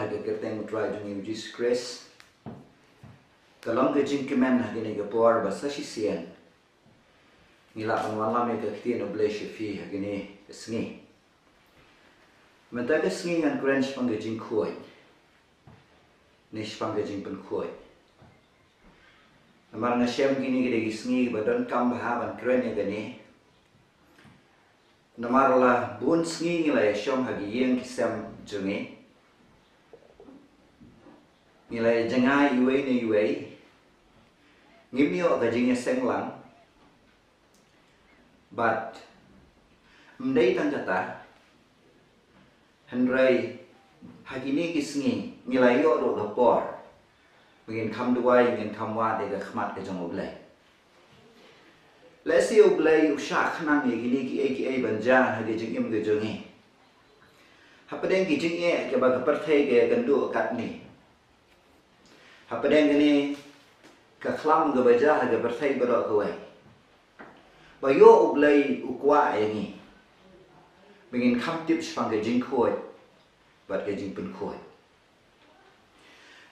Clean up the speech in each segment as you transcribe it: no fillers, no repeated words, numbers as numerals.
haga kerteng utrai jung Jesus Christ. Kalong ke jing kemen haga ne gapor basa sisian. Ngila panwala me ka ktin oblation fi haga ne sngi. Menta ka sngi ngan French pang jing khoi. Nish pang jing pen khoi. Amar na shem gini gede sngi badon kam bahaban kren ya gani. Namarla bun sngi ngila shom hagi yeng kisam jungi. Ngila jangai iwe ni iwe. Ngimio ka jingnya senglang. But mdei tan jata. Hendrai hagi ni kisngi ngila yo do lapor. Mungkin kam duai mungkin kam wa de ka khmat ka jong oblai. Lesi oblai usha khnang ye gini ki ai banja hagi jing im ge jongi. Hapadeng ki jing e ke ba ka perthai ge gandu kat ni. Hapadeng gini ka khlam ge baja hagi perthai baro ka wai. Ba yo oblai ukwa ye ni. Mungkin kam tip spang ge jing khoi. Bat ge jing pen khoi.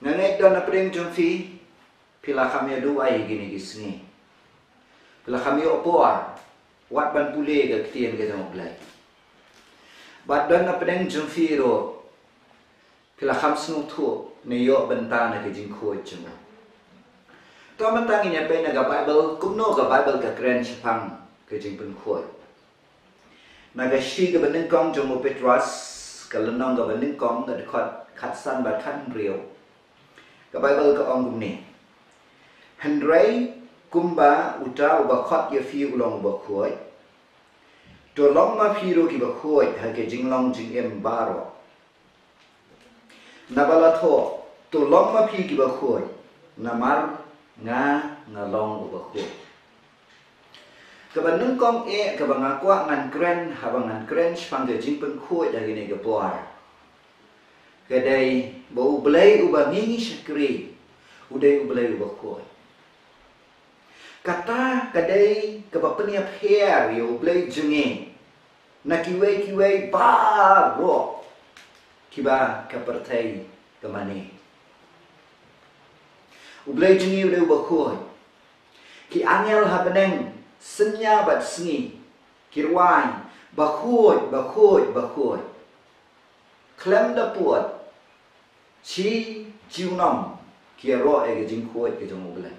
Nangai don apring jumfi pila kami duai gini gisni. Pila kami opor wat ban pule ke kitien ke jong blai. Bat don apring jumfi ro pila kham snu thu ne yo benta na ke jing khoi chuma. To mentang ini pe na ga Bible kumno ga Bible ka kren chapang ke jing pen khoi. Na ga shi ke bening kong jong Petrus kalenong ga bening kong ga khat san bat khan riu. Ka Bible ka ong gumni. Hendrai kumba uta uba khot ye fi ulong ba khoi. To long ma fi ro ki ba khoi ha ke jing long jing em baro. Nabala tho to long ma fi ki ba khoi. Namar nga long ba khoi. Ka ba nung kong e ka ba ngakwa ngan kren ha ba ngan kren spang ke jing pen khoi da gini ga boar. Kadai bau belai ubah ngingi syakri udai ubelai ubah koi. Kata kadai kebapenia per yo belai jengi na kiwai baro kiba kapertai kemani. Ubelai jengi udai ubah koi. Ki angel habeneng senya bat sengi kirwai bakoi. Klem da puat chi chiu nom kia ro e ge jing khoi ke jong oblai.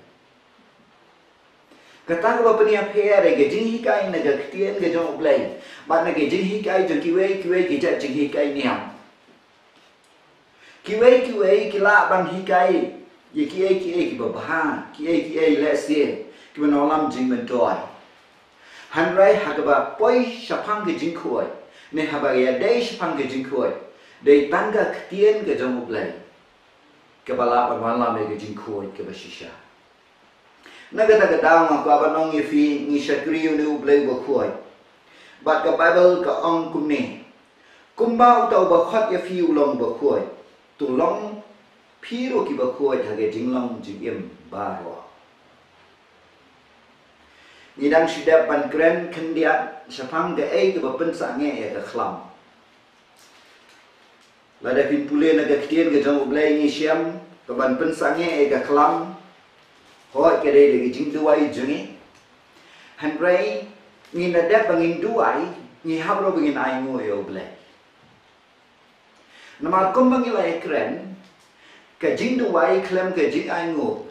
Kata ko penia pher e ge jing hikai na ge ktien ge jong oblai. Ba na ge jing hikai jong kiwei ki ja jing hikai niam. Kiwei ki la bang hikai ye ki ba bha ki le se ki ba nolam jing men doi. Hanrai ha ba poi shapang ge jing khoi. Ne ha ba ya dei shapang ge jing khoi. Dari tangga ketien ke jong oblai. Kepala panwala me ke jing khoi ke basisha. Naga daw nga ko abanong ifi ni syakriu ni oblai ba khoi. Bat ka Bible ka ong kumni. Kumba utaw ba khot ya fi ulong ba khoi. Tulong piro ki ba khoi hage jing long jing im baro. Nidang sidap pan kren kendiat syapang de ai ke ba pensa nge ya ka khlam. Lada pin pule na gaktian ke jong oblai ni siam ke ban pensange e ka klam hoi ke de jing duai jungi handrai ni na dap bangin duai ni habro bangin ai ngo e oblai nama kom bangila e kren ke jing duai klem ke jing ai ngo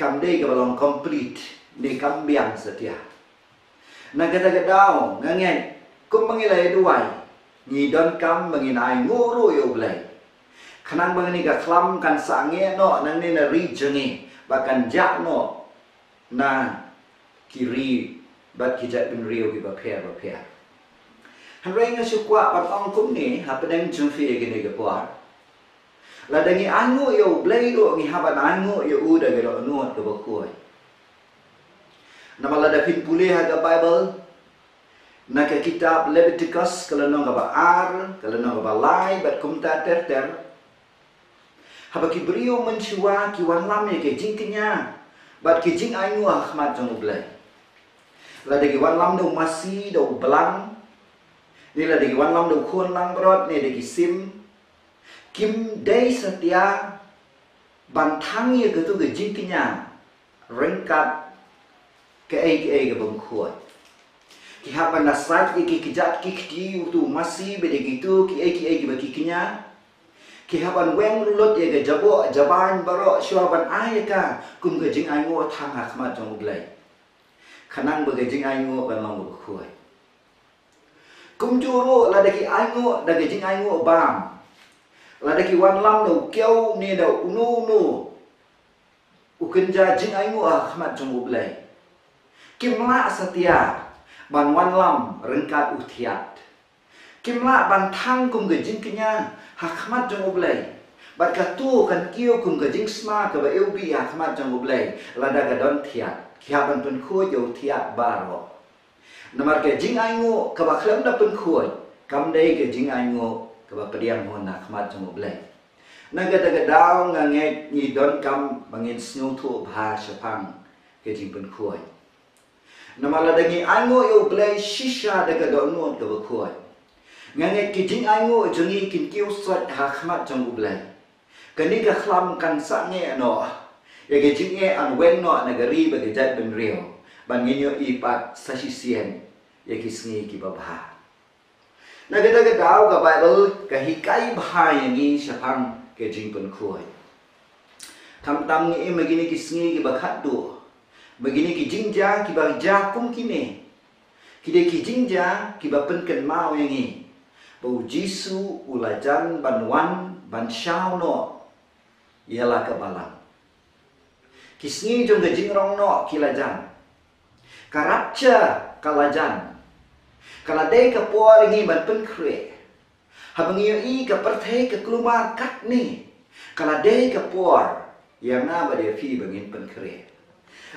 kam de ke balong complete ni kam biang setia na gada dau ngangai kom bangila e duai ni don kam menginai ngoro yo blai. Kanang bangani ka klam kan sange no nang ni na ri jengi bakan jak no na kiri bat kijat bin rio ki ba per. Hanrei nga sukwa pat ong kum ni hapadeng jumfi gini ke puar. La dangi angu yo blai do ngi haban angu yo uda ge do nuot ke bakoi. Nama la da pin pulih ha Bible na ke kitab Leviticus kalau nong ba ar kalau nong ba lai bat kumta ter haba ki brio menchua ki wan lam ke jing kenya bat ki jing ai ngua khmat jong oblai la de ki wan lam do masi do belang ni la de ki wan lam do khon lang brot ni de ki sim Kim day setia bantang ye gitu ke jingkinya rengkat ke bang kuat. Ki hapan nasrat ki kijat ki kti tu masih beda gitu ki bagi kinya. Ki hapan weng lulut ye ke jabo jaban baro syuaban ayaka kum ke jing aingo thang hakmat jong uglai. Kanang bagi jing aingo ban mang kuat. Kum juru la daki aingo daki jing aingo bam. Ladaki wan lam no kêu ni da unu ukenja jing aingo ahmat jong ublai kimla setia ban wan lam rengkat utiat kimla ban thang kum ge jing kinya hakmat jong ublai bat ka tu kan kêu kum ge jing sma ka ba eubi hakmat jong ublai lada ga don thiat kya ban pun khu yo thiat baro namar ke jing aingo ka ba khlem da pun khu kam dei ge jing aingo kaba pediang hon nak mat jong ublai naga daga daw nga nge ni don kam bangin snu thu bha shapang ke jing pen khoi namala dangi ango yo ublai shisha daga don non kaba khoi nga nge ki jing ango jongi kin kiu sot ha khmat jong ublai kani ka khlam kan sa nge no ya ke jing nge an wen no nagari ba ke jat ben rio ban nge yo ipat sasisien ya ki sngi ki ba bha Naga daw ka Bible ka hikai bahaya ngi syapang ke jingpun kuai. Tam ngi magini kisngi ki bakat do. Magini ki jingja ki ba jakum kine. Kide ki jingja ki ba penken mau yangi. Bau Jisu ulajan banwan ban syau no. Ialah kebalang. Kisngi jong ke jingrong no kilajan. Karapcha kalajan. Kalau day ke puar ini ban pen kre, habangiyo i ke perthai ke kelumar kat ni. Kalau day ke puar, yang na ba dia fi bangin pen kre.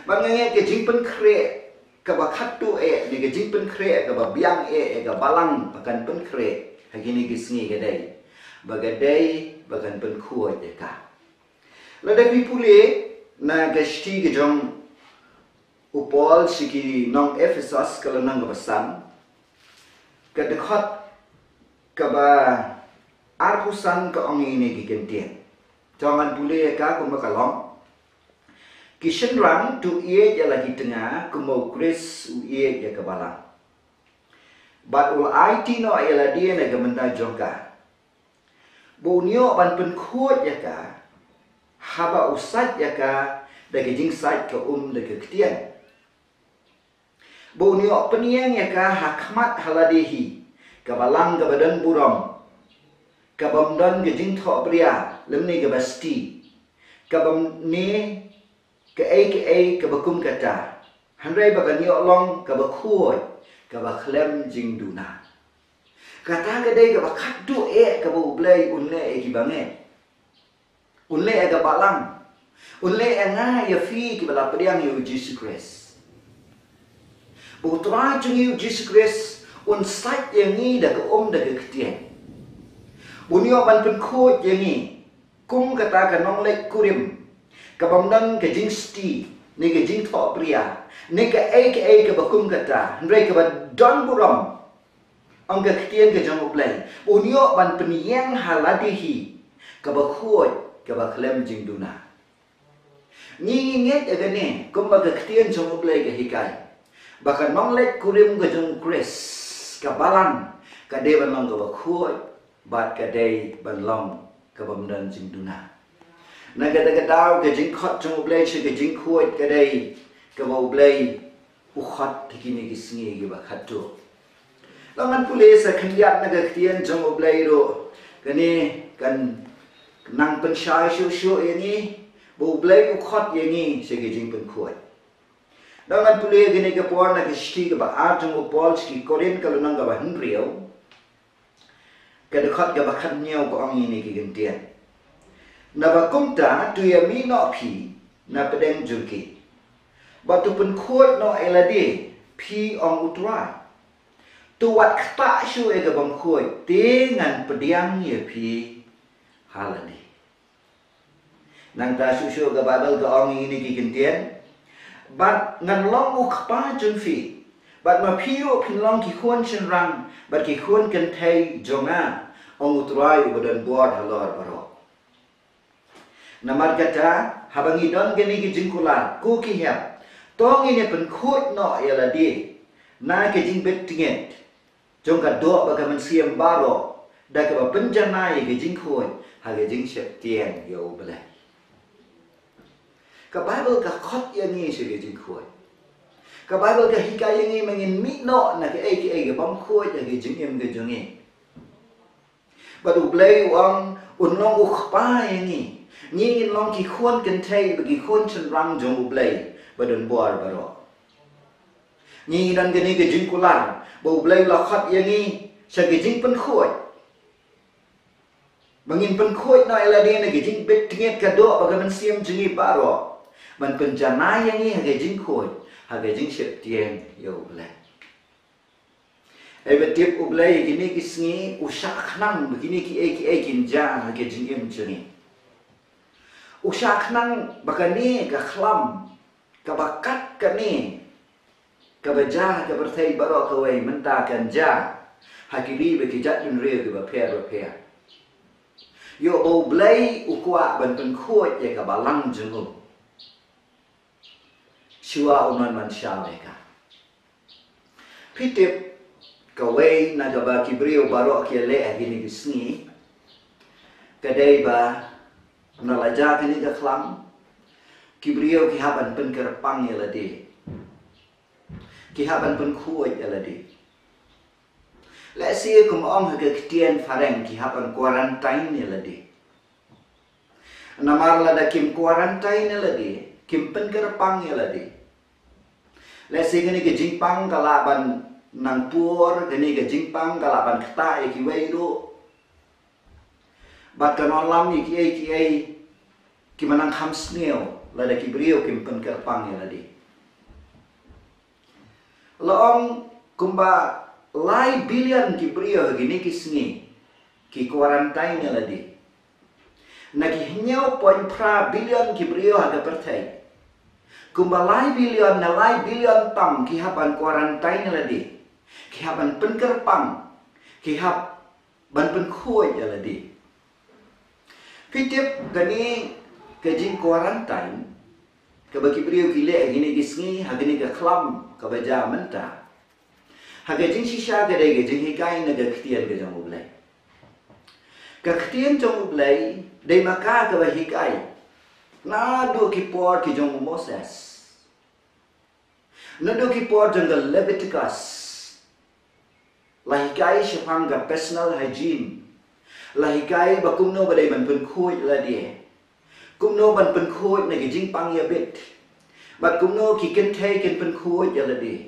Bangange ke jing pen kre, ke bakat tu ni ke jing pen kre, ke ba biang ke balang bakan pen kre. Hagini gisngi ke day, bagadai bagan pen kuat je ka. Lada pi pule na gashti ke jong upol siki nong Ephesus kalau nang kebesan. Kedekot keba arpusan ke ongi ini gigentian. Jangan boleh ka kumakalong. Kishen rang tu ie je lagi tengah kumau kris u ie je kebalang. But ul IT no ialah dia na gemenda jongka. Bunyo ban pen kuat ya ka. Haba usat ya ka dagi jing sat ke dagi ketian. Bunyo peniang ya ka hakmat haladehi kabalang kabadan buram kabamdan ke jing tho pria lemni ke basti kabam ni ke kabakum kata handai bagan yo long kabakhuoi kabaklem jing duna kata ke dei kabakat du kabu blai unle ki bange unle kabalang unle nga ya fi ki bala priang yo Jesus Christ Putra jungi Jesus Christ un sat yang ni dah ke dah ke ketian. Bunyo ban pen khot yang ni kum kata ka nong lek kurim kabamdang ke jing sti ni ke jing tho pria ni ke ke bakum kata ndrei ke ba don buram ang ke ketian ke jang uplai bunyo ban pen yang haladihi ka ba khot ka ba klem jing duna ni nget agane kum ba ke ketian jang uplai ke hikai Bahkan nonglek kurim gajung kris kabalan kade ban long ka khuoi bat kade ban long ka bamdan jing duna na kata daw ke jing khot jung blai che ke jing khuoi kade ka ba blai u khot tikini gisngi ge ba khatu langan pule sa khandiat na ga khtian jung blai ro kani kan nang pen shai shu yani bu blai u khot yani che ke jing pen khuoi Dangan pulih gini ke puan nak isti ke ba arjung upol ski korin kalau nang ke ba henriau ke dekat ke ba khatnyau ko ang ini ke gentian na ba kumta tu ya mi no pi na pedeng jungki batu pun khot no elade pi ong utrai tu wat khta shu e ke bang khoi dengan pediang ye pi halade nang ta shu ke babel ke ong ini ke gentian Bat ngan long ukpa jun fi bat ma piro pin long ki khon chen rang bat ki khon kan thai jonga ong utrai badan buat halor barok. Namar kata habangi don geni ki jingkular ku ki hep. Tong ini pen khut no yala di. Na ke jing bet tinget. Jong ka do ba ka man siam baro. Da ka ba penjana ye ke jing khoi ha ke jing sep tien yo bele. Ka Bible ka khot ye ni se ke jing khoi. Ka Bible ka hikaya ye ni mangin mit no na ke ke bam khoi ya ke jing em ke jong ni. Badu blay wang unong ukpa ye ni. Ni long ki khon kan thai bagi khon chen rang jong blay badun buar baro. Ni dan gani ke jing kular bo blay la khat ye ni sa ke jing pen khoi. Bangin pen khoi na ela de na ke jing bet tinget ka do baga man siam jingi baro. Man pen jana ye ni ha ke jing khoi ha ke jing sep tien yo blay. Ai betip ublay gini kisngi usak nang begini ki kin ja ke jingem jeni. Usak nang bakani ka khlam ka bakat kani ka baja ka berthai baro ka wai menta kan ja hakili be ki jat yun re ke ba per. Yo ublay ukwa ban pen khoi ye ka balang jengu. Shua unan man sha ka. Pitip kawai na gaba kibrio baro kiale agini kisni kadai ba nalaja kini ka khlam kibrio ki haban pen kerpang yaladi ki haban pen khuoi yaladi la si kum ong ha ke ktien fareng ki haban quarantine yaladi namar la da kim quarantine yaladi kim pen kerpang yaladi la si kini ke jingpang kalaban nang pur gani ga jingpang kalaban kta e ki wei do bat kanon lam ni ki manang kham sneo la da ki brio kim pen kerpang ya ladi loong kumba lai billion ki brio gini ki sngi ki quarantine ya ladi na ki hnyau point pra billion ki brio ha ga perthai kumba lai billion tam ki haban quarantine ya ladi ki haban pen kerpang ki hab ban pen khoi ya ladi pitip gani ke jing quarantine ke bagi brio ki le gini gisngi ha gini ke khlam ka baja menta ha ke jing shisha ke de jing hikai na ke ktien ke jong ublai ka ktien jong ublai de maka ke ba hikai na do ki por ki jong Moses na do ki por jong Leviticus lahikai syapang ga personal hygiene lahikai ba kumno ba dai ban pen khoi la die kumno ban pen khoi na ki jing pang ya bit bat kumno ki ken thai ken pen khoi ya la die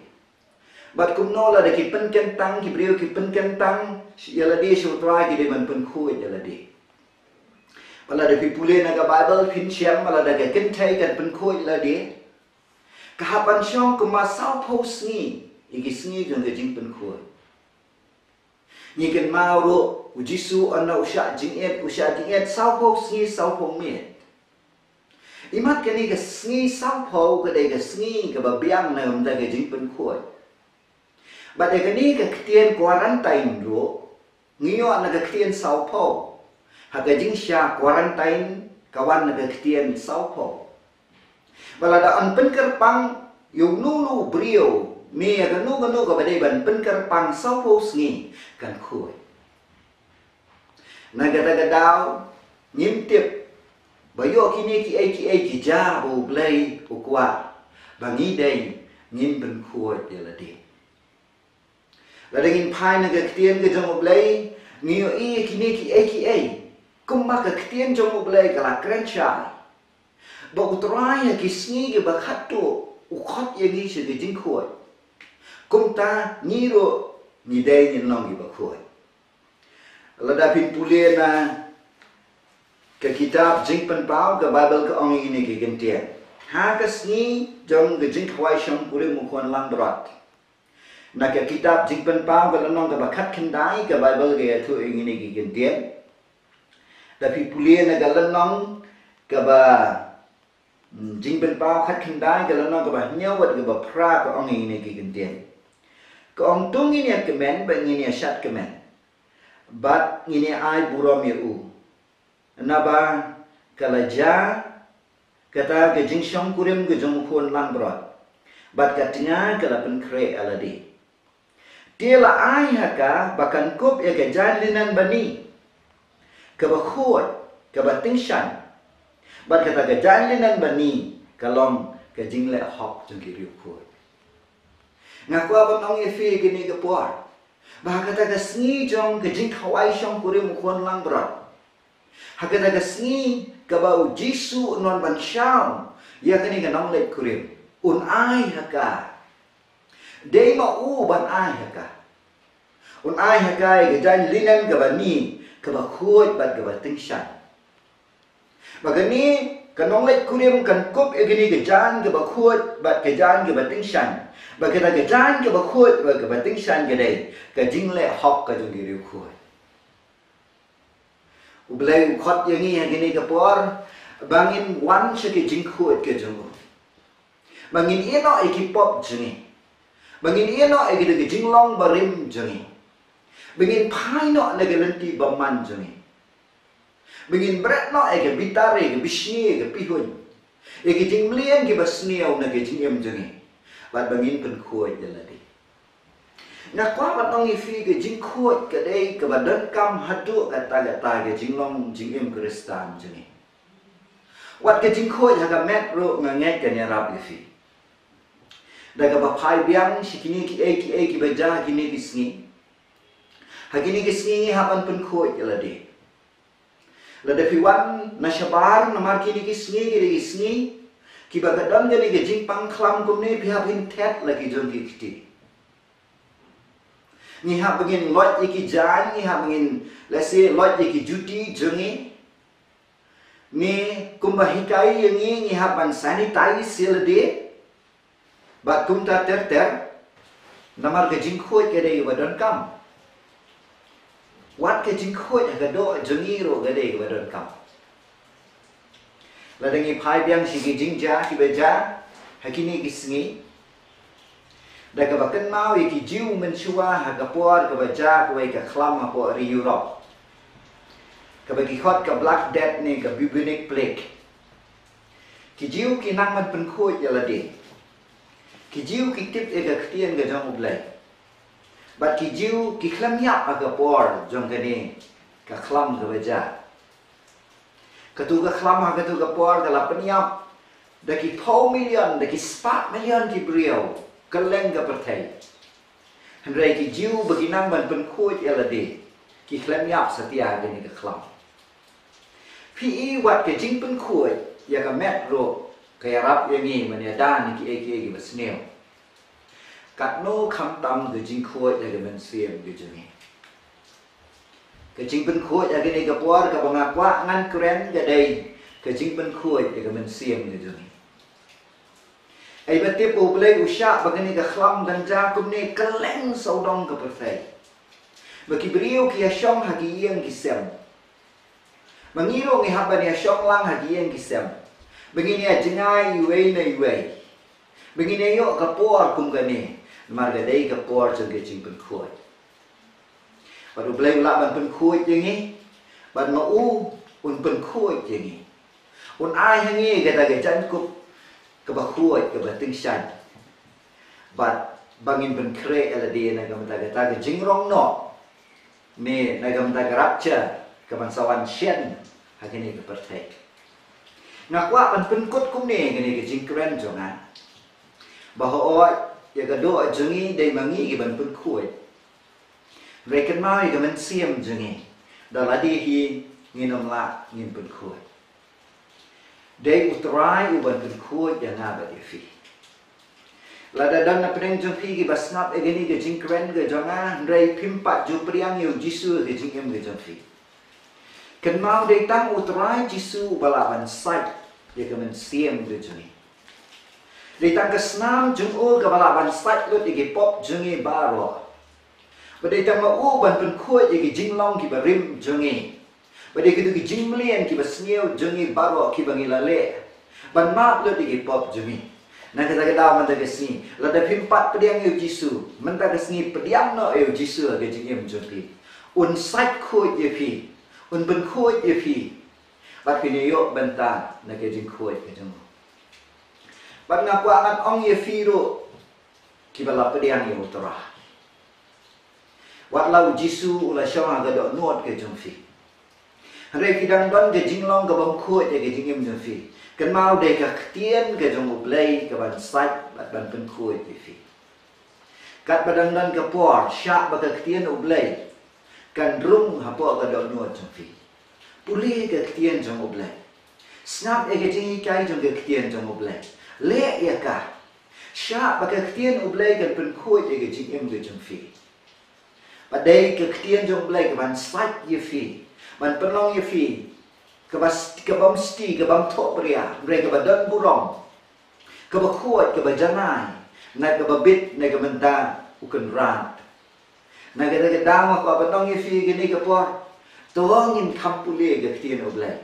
bat kumno la da ki pen ken tang ki brio ki pen ken tang ya la die shu trai ki dai ban pen khoi ya la die bala da pi pule na ga Bible phin chiam bala da ka ken thai ken pen khoi la die ka hapan shong kuma sao pos ni iki sngi jong ga jing pen khoi ni ken mau ro ujisu ana usha jinget sao po sngi sao po miet imat kani ga sngi sao po ga de ga sngi ga ba biang na um da ga jing pen khoi ba de kani ga ktien quarantine ro ngio na ga ktien sao po ha ga jing sha quarantine kawan na ga ktien sao po bala da an pen kerpang yung nulu brio mi ga nu ga ba de ban pen kerpang sao po sngi kan khoi na gada dau nyim tip bayo kini ki ja bo blai ukwa bangi dei nyim ben khoi de la de la dengin pai na ga ktien ga jong blai ngio kini ki kum ma ga ktien jong blai ga la krencha bo utrai ki sngi ga ba khatto ukhot ye gi se jing khoi kum ta ni ro ni dei ni long gi ba khoi lada pin pule na ke kitab jing pen pau ke Bible ke ong ini ke gentian ha ke sni jong ge jing khwai shong pule mu khon lang drat na ke kitab jing pen pau ke lanong ke bakat kendai ke Bible ke thu ini ke gentian da pi pule na ke lanong ke ba jing pen pau khat kendai ke lanong ke ba nyawat ke ba pra ke ong ini ke gentian ke ong tung ini ke men ba ini shat ke men bat ngini ai buram yu naba kalaja kata ke jingshong kurim ke jong khon lang brot bat katinga kala pen kre aladi tela ai haka bakan kop ya ke jan linan bani ke bakhot ke batingshan bat kata ke jan linan bani kalom ke jingle hok jong ki riu khot ngaku abang ong efi gini ke puar bah kata ke sngi jong ke jing khawai shong kurim khon lang brot hakata ke sngi ke bau jisu non ban sham ya kini ke nong let kurim un ai haka dei ma u ban ai haka un ai haka ke jan linan ke bani ke ba khot bat ke ba tingshan bagani ke nong let kurim kan kop e gini ke jan ke ba khot bat ke jan ke ba tingshan bagata ke jan ke ba khot bat ke ba tingshan ke dei ke jing le hok ke jong gi riu khot ublai khot yang ni gini ke por bangin wan se ke jing khot ke jong bangin ino ekipop jengi bangin ino ekide ke jinglong barim jengi bangin pai no lege lenti baman jengi bangin bret no eke bitare ke bisni ke pihun eke jingmlien ke basniau na ke jingem jengi bat bangin pen khoi jaladi na kwa batong ifi ke jing khoi ke dei ke badan kam hadu kata ke jinglong jingem kristan jengi wat ke jing khoi haga metro nganget ke nyarap ifi daga bapai biang sikini ki baja kini kisni hakini kisni haban pen khoi alade lada piwan nashabar namar kini kisni ki bagadam jani ke jing pang klam kumne pihap hin tet lagi jon ki kiti ni ha begin lot iki jan ni ha begin let's say lot iki juti jongi ni kumbahikai yangi ni ha ban sanitize silade bat kumta ter namar ke jing khoi ke dei badon kam wat ke jing khoi ga do jongi ro ga dei badon kam la dengi phai biang si ki jing ja ki beja hakini kisngi da ka bakan mau ki jiu men chua ha ga por ka beja ko ka khlam ha po ri Europe ka bagi khot ka black death ni ka bubonic plague ki jiu ki nang man pen khoi ya la de ki jiu ki tip e ga ktien ga jong ublai bat ki jiu ki khlam yap aga por jong ga ni ka khlam ga beja ka tu ga khlam ha ga tu ga por ga la penyap da ki 4 million da ki 4 million ki brio ka leng ga pertai hendrai ki jiu bagi nang ban pen khoi ya la de ki khlam yap setia ga ni ka khlam pi wat ke jing pen khoi ya ka metro kaya rap yang ni mana dan ki eki basneo kat no kham tam ke jing khoi ya ke men siem ke jeng ke jing pen khoi ya ke ni ke por ka banga kwa ngan kren ya dei ke jing pen khoi ya ke men siem ke jeng ai bate po play usha bagani ka khlam ganja kumne kaleng saudong ke perfect bagi beriu ki ashong hagi yang kisem mangiro ngi haban ya shong lang hagi yang kisem begini ya jengai yuei na yuei begini yo kapor kum gani marga dei kapor jeng ke jing pen khoi baru play la ban pen khoi jengi ban ma u un pen khoi jengi un ai hangi ke ta ke chan kup ke ba khoi ke ba ting shan bat bangin pen kre ala dia na gam ta ke jing rong no ne na gam ta rapcha ke ban sawan shen hakini ke pertai nak wa pan penkut kum ne ngene ke jing kren jonga bahwa ya ga do jengi dei mangi ke ban pen khoi reken mai ke men siem jengi da la di hi nginom la ngin pen khoi dei utrai u ban pen khoi ya nga ba di fi la da dan na preng jong fi ke basnap e geni ke jing kren ke jonga rei pimpat ju priang yu jisu ke jing em ke jong fi ken mau dei tang utrai jisu balaban sai dia kemen siem de juni dei tang ke snam jung o ke balaban sai lut ke pop jungi baro badai tang ma u ban pen khoi ke jinglong ki barim jungi badai ke tu ki jingmlien ki basnieu jungi baro ki bangila le ban mat lut ke pop jungi na kata ke daw man ta ke sni la da pimpat pediang yu jisu man ta ke sni pediang no yu jisu ke jingem jungi un sait khôi ye phi un ben khôi ye phi bat phi ne yo benta na ke jing khôi ke jong bat nga kwa ngat ong ye phi ro ki bala pediang ye utara wat lau jisu ula shama ga do not ke jong phi re ki dang don ke jing long ga bom khôi ye ke jing em jong phi kan mau de ka tien ke jong ublei ka ban sait bat ban ben khôi ye phi kat badang dan ke por syak ba ka tien ublei kan rum hapo ka do not jong phi puli ke tien jong ublei snap e ke jing kai jong ke tien jong ublei le ya ka syak ba ka tien ublei kan ben khôi ye ke jing em jong phi ba dei ke tien jong ublei ka ban sait ye phi ban penong ye phi ke bam sti ke bam tho pria re ke badan burong ke ba khôi ke ba janai na ke ba bit na ke menta ukan rat na ke dama ko penong ye phi ke ni ke por to ngin kampule ke tien ublei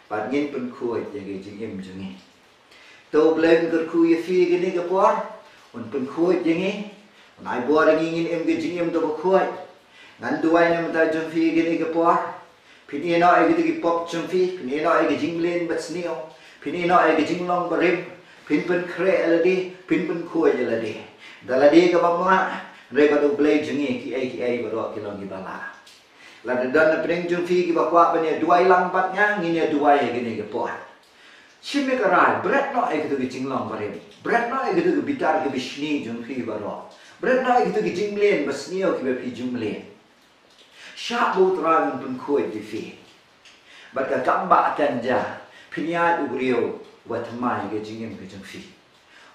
ba ngin pen khôi ye ke jing em jong ni to ublei ke khu ye phi ke ni ke por un pen khôi ye ni nai bo ra ngin em ke jing em to ba khôi ngan duai na mata jong phi ke ni ke por pini no ai ke pop jong phi pini no ai ke jing len bat sneo pini no ai ke jing long barim pin pen kre aladi pin pen khôi aladi daladi ke bamma re ka do play jengi ki ai ba ro ki long ki bala la dan na preng jong phi ki ba kwa ba ne duai lang pat nya ngi ne duai ke ni ke por shime ka rai bread no ai ke do jing long barim bread no ai ke do bitar ke bishni jong phi ba ro bread no ai ke do jing len ba sneo ki ba phi jung len syak bu terang pun khôi di phi bat ka kamba tanja phinyat ugriu wa thamai ke jingem ke jong phi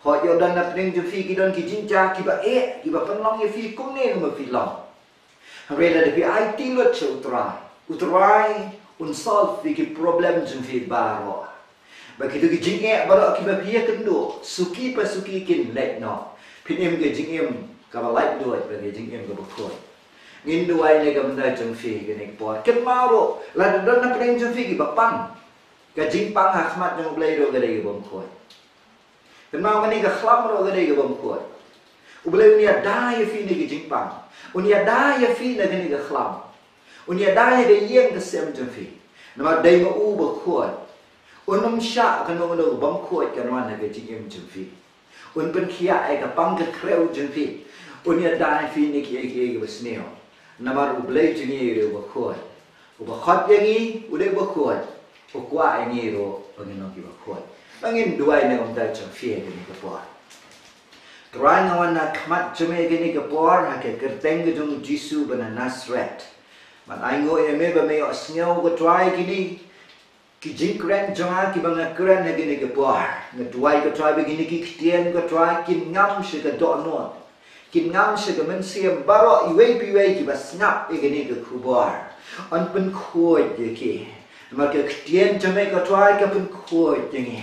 ho yo dan na pring jong phi ki don ki jinja ki ba ki ba penlong ye phi kum ne ma phi long re la de pi ai ti lo chu utrai un solve fi ki problem jong phi ba ro ba ki tu ki jinge ba ro ki ba phi ke ndo suki pa suki kin let no phinim ke jingem ka ba like do ba ke jingem ka ba khôi ngin duai ne kam da jong phi ke ne por ken maro la don na preng jong phi ki bapang ka jing pang ha khmat jong blei ro ga dei bom khôi ken mau ni ka khlam ro ga dei bom khôi ublei ni da ye phi ni ki jing pang unia da ye phi na ke ni ka khlam unia da ye de yeng ka sem jong phi na ma dei ma u ba khôi unum sha ka no no bom khôi ka no na ke jing em jong phi un pen khia ai ka pang ka kreu jong phi unia da ye phi ni ki ba sneo namar ublei jengi re ba khôi uba khat yengi ude ba khôi ukwa yengi ro bangin no ki ba khôi bangin duai ne om da chang fie ni ka por trai na wan na khmat chme ke ni ka por ha ke kerteng ge jong jisu bana nasret man ai ngo ye me ba me o sneo go trai ki ni ki jing kren jong ki bang na kren ne ke ni ka por ne duai ka trai be ni ki tien ka trai ki ngam she ka do no kin ngam se ke men siam baro iwei piwei ki bas ngap e geni ke kubar an pen khôi ye ki ma ke tien jame ka trai ka pen khôi tingi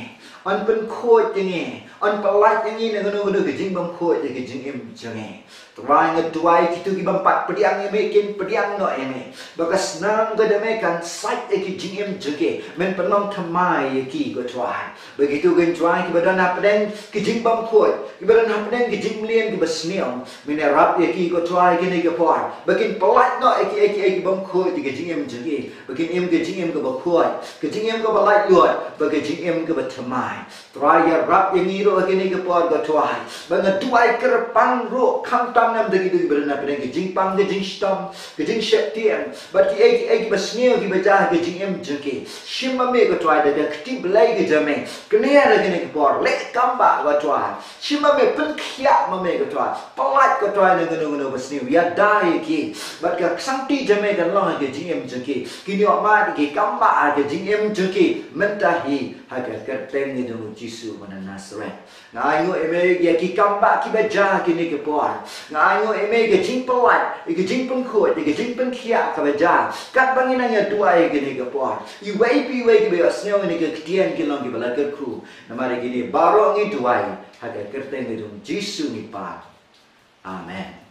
an pen khôi tingi an palai tingi ne no ke jing bam khôi ye ke jing em jange trai nge tuai ki tu ki bam pat pediang ye me kin pediang no ye me bakas nang ga de me kan sait e ki jing em jange men penong thamai ye ki go trai begitu gen trai ki badan apden ki jing bam khôi ki badan apden ki jing lien ki bas neom men rap ye ki go trai ki ne ke por begin palai no e ki bam khôi ti ke jing em jange begin em ke jing em go ba khôi ke jing em go ba lai luat begin jing em go ba thamai trai ya rap ye ni ro ke ne ke por go trai bang tuai ker pang ro kham tam nam de ki du badan apden ki jing pang ke jing stom ke jing shet tien but ki bas neo ki ba ja ke jing em jange shima me go trai de ki blai ke jame kene ra ke ne ke por le kamba go trai shima me pen khia ma me go trai palat go trai ne no bas neo ya dai ki but ka santi jame kan long ke jing em jange ki ni ma ki kamba ke jing em jange menta hi ha ka kerteng ni do jisu mana nasret ngai ngo eme ya ki kamba ki ba ja ki ne ke por ngai ngo eme ke jing palat ke jing pen khôi ke jing pen khia ka ba ja kat bangin ya duai ke ne ke por i wei pi wei ke ba sneo ne ke tien ki long ki bala ke khu na mari ki ni baro ngi duai ha ka kerteng ni do jisu ni pa amen.